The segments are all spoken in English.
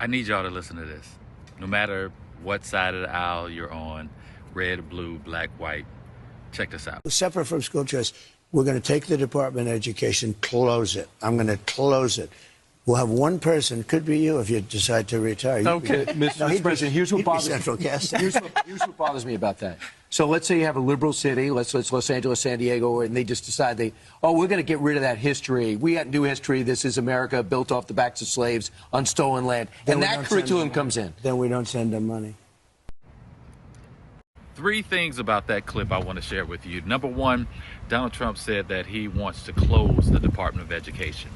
I need y'all to listen to this. No matter what side of the aisle you're on, red, blue, black, white, check this out. Separate from school choice, we're going to take the Department of Education, close it. I'm going to close it. We'll have one person, could be you if you decide to retire. Okay, Mr. President, here's what bothers central casting. here's what bothers me about that. So let's say you have a liberal city, let's Los Angeles, San Diego, and they just decide we're going to get rid of that history. We got new history. This is America built off the backs of slaves on stolen land. And that curriculum comes in. Then we don't send them money. Three things about that clip I want to share with you. Number one, Donald Trump said that he wants to close the Department of Education.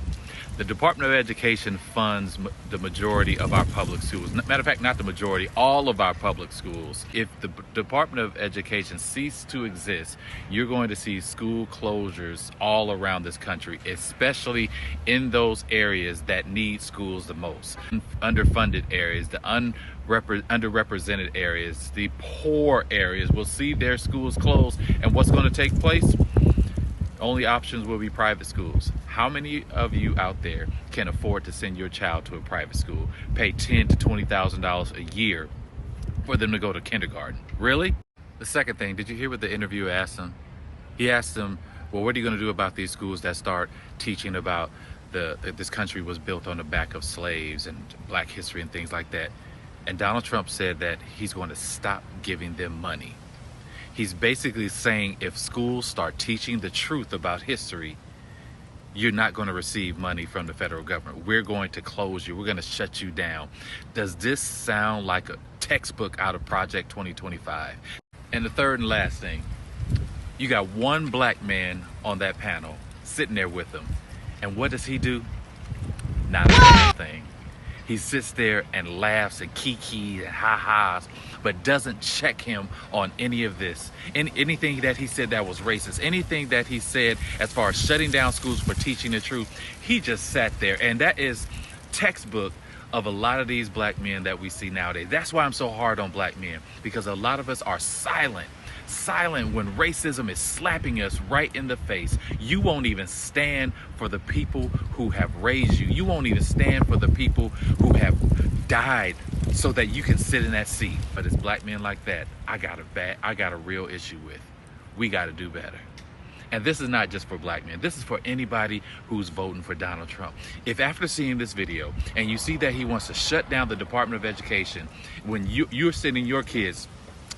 The Department of Education funds the majority of our public schools. Matter of fact, not the majority, all of our public schools. If the Department of Education ceased to exist, you're going to see school closures all around this country, especially in those areas that need schools the most. Underfunded areas, the underrepresented areas, the poor areas will see their schools close. And what's going to take place? Only options will be private schools. How many of you out there can afford to send your child to a private school, pay $10,000 to $20,000 a year for them to go to kindergarten? Really? The second thing, did you hear what the interviewer asked him? He asked him, well, what are you going to do about these schools that start teaching about this country was built on the back of slaves and black history and things like that? And Donald Trump said that he's going to stop giving them money. He's basically saying if schools start teaching the truth about history, you're not going to receive money from the federal government. We're going to close you. We're going to shut you down. Does this sound like a textbook out of Project 2025? And the third and last thing, you got one black man on that panel sitting there with him. And what does he do? Not a damn thing. He sits there and laughs and kiki and ha-has, but doesn't check him on any of this. Anything that he said that was racist, anything that he said as far as shutting down schools for teaching the truth, he just sat there. And that is textbook of a lot of these black men that we see nowadays. That's why I'm so hard on black men, because a lot of us are silent when racism is slapping us right in the face. You won't even stand for the people who have raised you. You won't even stand for the people who have died so that you can sit in that seat. But it's black men like that I got a real issue with. We got to do better. And this is not just for black men. This is for anybody who's voting for Donald Trump. If after seeing this video and you see that he wants to shut down the Department of Education, when you're sending your kids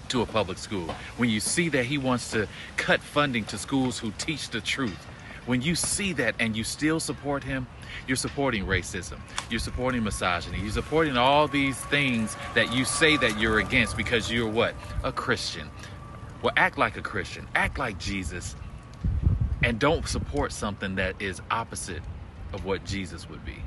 to a public school, when you see that he wants to cut funding to schools who teach the truth, when you see that and you still support him, you're supporting racism, you're supporting misogyny, you're supporting all these things that you say that you're against because you're what? A Christian. Well, act like a Christian, act like Jesus, and don't support something that is opposite of what Jesus would be.